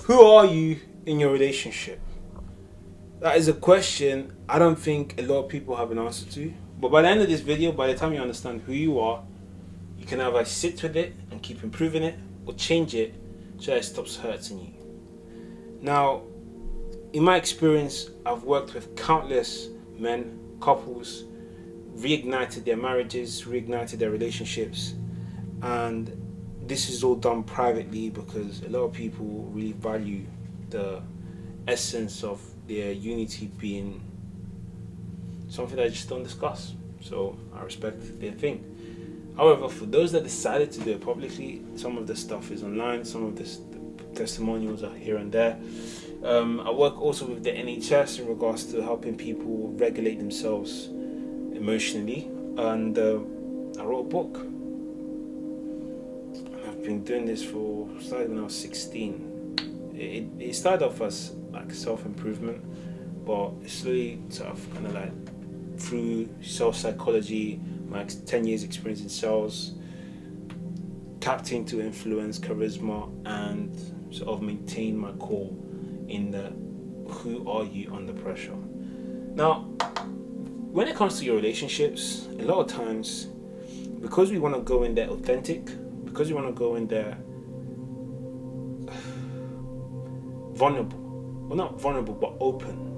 Who are you in your relationship? That is a question I don't think a lot of people have an answer to. But by the end of this video, by the time you understand who you are, you can either sit with it and keep improving it or change it so that it stops hurting you. Now, in my experience, I've worked with countless men, couples, reignited their marriages, reignited their relationships, and this is all done privately because a lot of people really value the essence of their unity being something that I just don't discuss. So I respect their thing. However, for those that decided to do it publicly, some of the stuff is online, some of the testimonials are here and there. I work also with the NHS in regards to helping people regulate themselves emotionally, and I wrote a book. I've been doing this started when I was 16. It started off as like self-improvement, but it slowly sort of kind of like through self-psychology, my 10 years experience in sales, tapped into influence, charisma, and sort of maintain my core in the who are you under pressure. Now, when it comes to your relationships, a lot of times, because we want to go in there authentic, because we want to go in there vulnerable, well, not vulnerable, but open,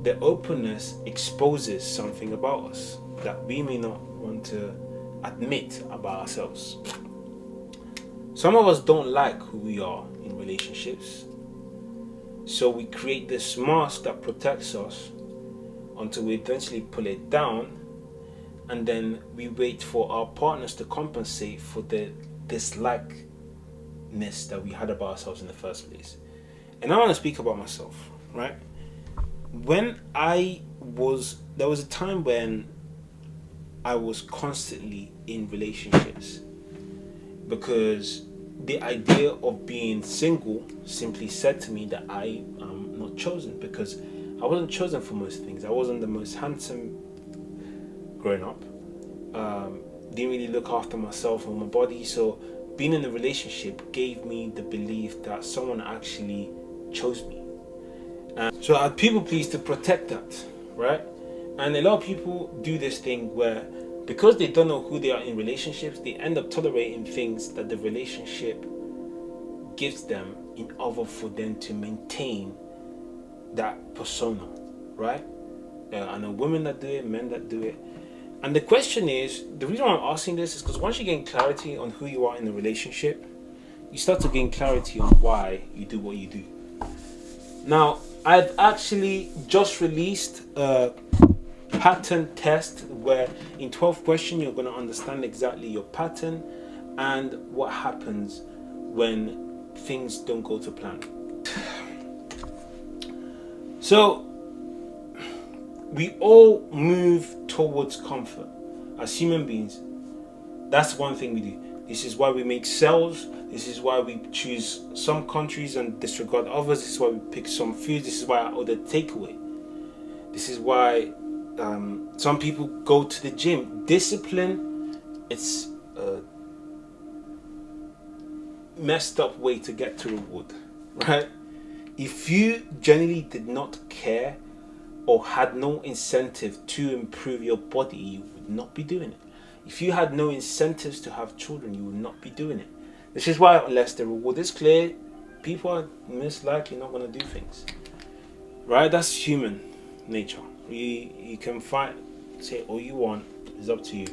the openness exposes something about us that we may not want to admit about ourselves. Some of us don't like who we are in relationships, so we create this mask that protects us until we eventually pull it down, and then we wait for our partners to compensate for the dislikeness that we had about ourselves in the first place. And I want to speak about myself, right? There was a time when I was constantly in relationships because the idea of being single simply said to me that I am not chosen, because I wasn't chosen for most things. I wasn't the most handsome growing up. Didn't really look after myself or my body, so being in a relationship gave me the belief that someone actually chose me. So I people please to protect that, right? And a lot of people do this thing where, because they don't know who they are in relationships, they end up tolerating things that the relationship gives them in order for them to maintain that persona, right? I know women that do it, men that do it. And the question is, the reason why I'm asking this is because once you gain clarity on who you are in a relationship, you start to gain clarity on why you do what you do. Now, I've actually just released a pattern test where in 12 questions you're going to understand exactly your pattern and what happens when things don't go to plan. So we all move towards comfort as human beings. That's one thing we do. This is why we make sales. This is why we choose some countries and disregard others. This is why we pick some foods. This is why I order takeaway. This is why some people go to the gym. Discipline, it's a messed up way to get to reward, right? If you genuinely did not care or had no incentive to improve your body, you would not be doing it. If you had no incentives to have children, you would not be doing it. This is why, unless the reward is clear, people are most likely not going to do things, right? That's human nature. You can fight, say all you want, it's up to you.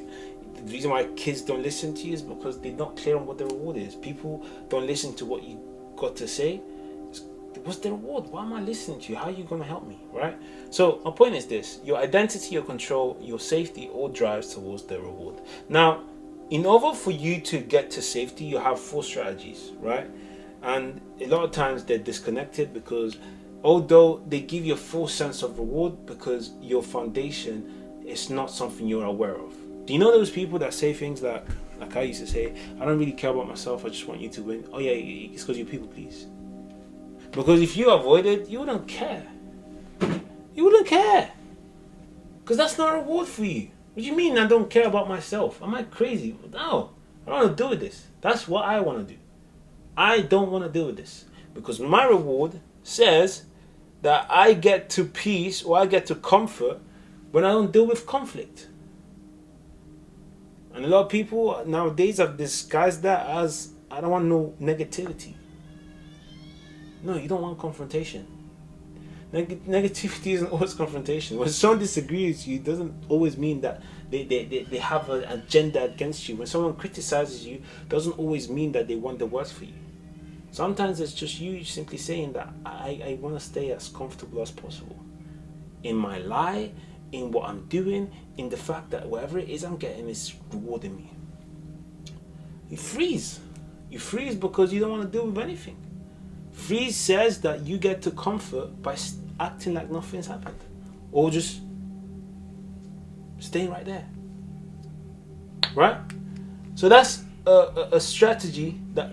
The reason why kids don't listen to you is because they're not clear on what the reward is. People don't listen to what you got to say. What's the reward? Why am I listening to you? How are you going to help me, right? So my point is this: your identity, your control, your safety all drives towards the reward. Now, in order for you to get to safety, you have 4 strategies, right? And a lot of times they're disconnected because although they give you a full sense of reward, because your foundation is not something you're aware of. Do you know those people that say things like I used to say, I don't really care about myself, I just want you to win. Oh yeah, it's because you people please. Because if you avoid it, you wouldn't care. You wouldn't care. Because that's not a reward for you. What do you mean I don't care about myself? Am I crazy? No. I don't want to do with this. That's what I want to do. I don't want to deal with this. Because my reward says that I get to peace or I get to comfort when I don't deal with conflict. And a lot of people nowadays have disguised that as, I don't want no negativity. No, you don't want confrontation. Negativity isn't always confrontation. When someone disagrees with you, it doesn't always mean that they have an agenda against you. When someone criticizes you, it doesn't always mean that they want the worst for you. Sometimes it's just you simply saying that I want to stay as comfortable as possible in my lie, in what I'm doing, in the fact that whatever it is I'm getting is rewarding me. You freeze. You freeze because you don't want to deal with anything. Freeze says that you get to comfort by acting like nothing's happened, or just staying right there. Right? So that's a strategy that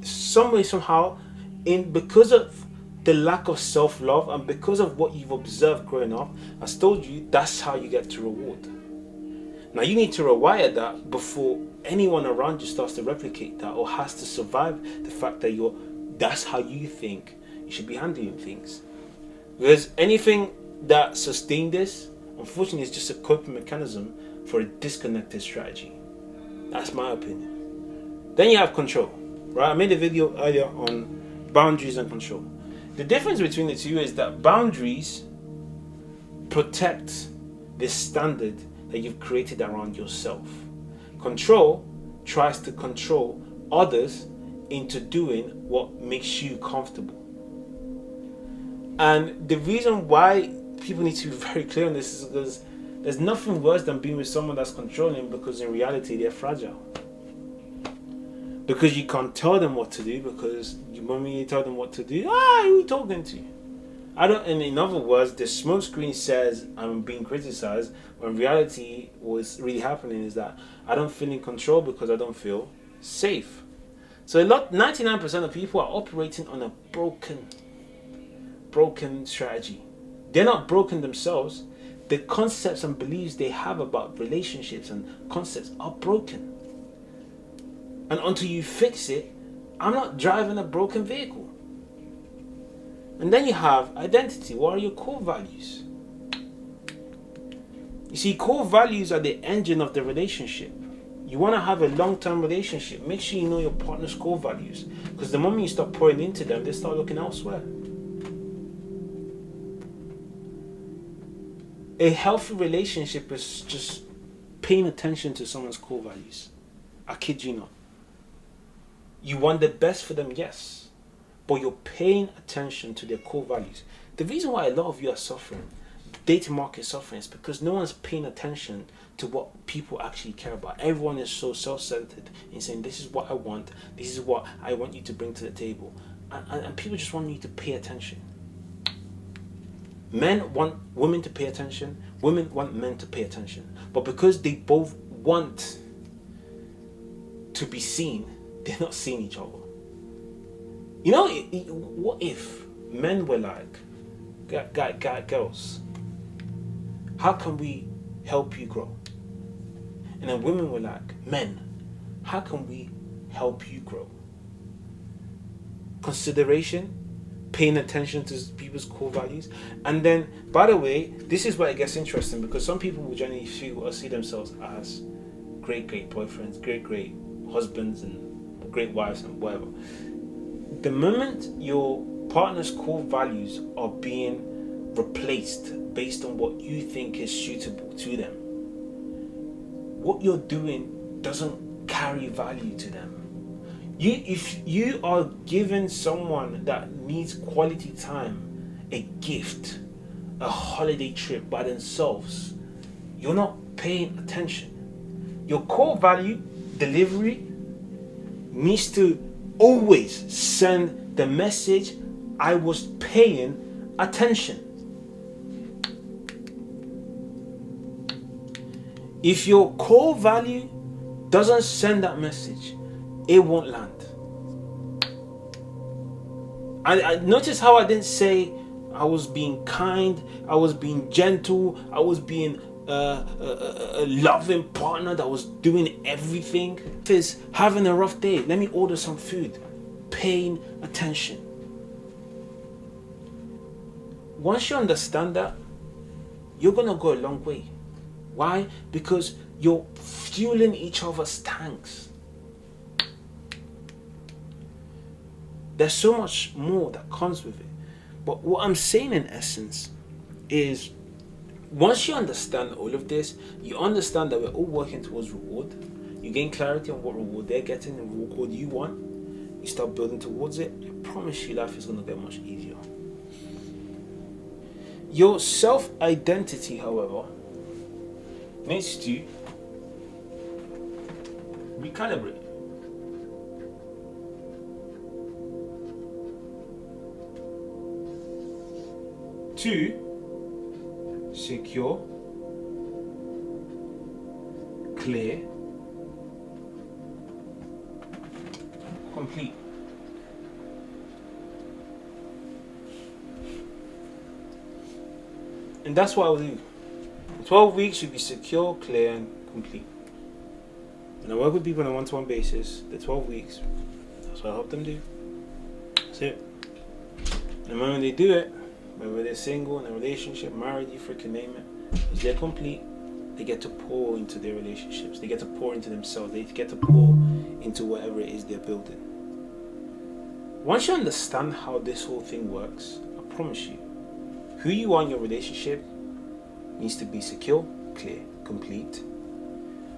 some way, somehow, because of the lack of self-love and because of what you've observed growing up, has told you that's how you get to reward. Now you need to rewire that before anyone around you starts to replicate that or has to survive the fact that that's how you think you should be handling things. Because anything that sustains this, unfortunately, is just a coping mechanism for a disconnected strategy. That's my opinion. Then you have control, right? I made a video earlier on boundaries and control. The difference between the two is that boundaries protect the standard that you've created around yourself. Control tries to control others into doing what makes you comfortable. And the reason why people need to be very clear on this is because there's nothing worse than being with someone that's controlling, because in reality they're fragile. Because you can't tell them what to do, because when you tell them what to do, who are you talking to? And in other words, the smokescreen says I'm being criticized, when reality what's really happening is that I don't feel in control because I don't feel safe. So 99% of people are operating on a broken strategy. They're not broken themselves. The concepts and beliefs they have about relationships and concepts are broken. And until you fix it, I'm not driving a broken vehicle. And then you have identity. What are your core values? You see, core values are the engine of the relationship. You want to have a long-term relationship, make sure you know your partner's core values. Because the moment you start pouring into them, they start looking elsewhere. A healthy relationship is just paying attention to someone's core values. I kid you not. You want the best for them, yes. But you're paying attention to their core values. The reason why a lot of you are suffering, the dating market is suffering, is because no one's paying attention to what people actually care about. Everyone is so self-centered in saying, this is what I want, this is what I want you to bring to the table. And people just want you to pay attention. Men want women to pay attention, women want men to pay attention. But because they both want to be seen, they're not seeing each other. You know, what if men were like, girls, how can we help you grow? And then women were like, men, how can we help you grow? Consideration, paying attention to people's core values. And then, by the way, this is where it gets interesting, because some people will generally feel or see themselves as great boyfriends, great husbands, and great wives and whatever. The moment your partner's core values are being replaced based on what you think is suitable to them, what you're doing doesn't carry value to them. If you are giving someone that needs quality time a gift, a holiday trip by themselves, you're not paying attention. Your core value, delivery, needs to always send the message, I was paying attention. If your core value doesn't send that message, it won't land. I notice how I didn't say I was being kind, I was being gentle, I was being a loving partner that was doing everything. If it's having a rough day, let me order some food. Paying attention. Once you understand that, you're gonna go a long way. Why? Because you're fueling each other's tanks. There's so much more that comes with it. But what I'm saying in essence is, once you understand all of this, you understand that we're all working towards reward. You gain clarity on what reward they're getting and what reward you want. You start building towards it. I promise you, life is going to get much easier. Your self-identity, however, needs to recalibrate. To secure, clear, complete. And that's what I will do. 12 weeks should be secure, clear, and complete. And I work with people on a one-to-one basis. The 12 weeks, that's what I help them do. That's it. And when they do it, whether they're single, in a relationship, married, you freaking name it, if they're complete, they get to pour into their relationships. They get to pour into themselves. They get to pour into whatever it is they're building. Once you understand how this whole thing works, I promise you, who you are in your relationship needs to be secure, clear, complete,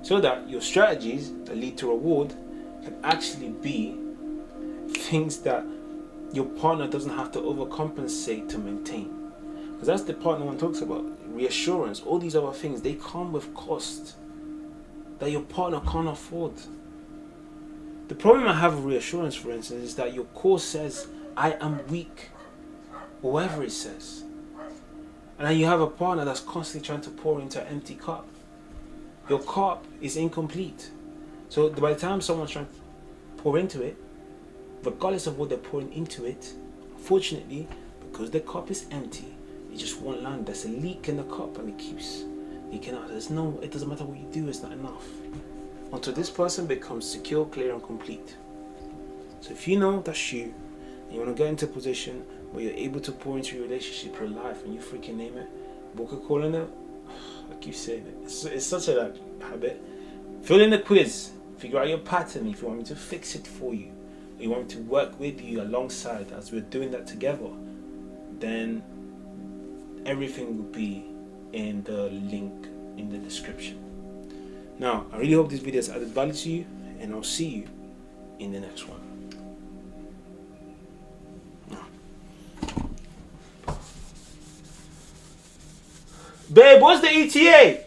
so that your strategies that lead to reward can actually be things that your partner doesn't have to overcompensate to maintain. Because that's the partner one talks about. Reassurance, all these other things, they come with cost that your partner can't afford. The problem I have with reassurance, for instance, is that your core says, I am weak, or whatever it says. And then you have a partner that's constantly trying to pour into an empty cup. Your cup is incomplete. So by the time someone's trying to pour into it, regardless of what they're pouring into it, unfortunately, because the cup is empty, it just won't land. There's a leak in the cup and it keeps leaking out. It doesn't matter what you do, it's not enough. Until this person becomes secure, clear, and complete. So if you know that's you, and you want to get into a position where you're able to pour into your relationship, your life, and you freaking name it, book a call in it. I keep saying it. It's such a habit. Fill in the quiz. Figure out your pattern if you want me to fix it for you. Or you want me to work with you alongside as we're doing that together. Then everything will be in the link in the description. Now, I really hope this video has added value to you, and I'll see you in the next one. Babe, what's the ETA?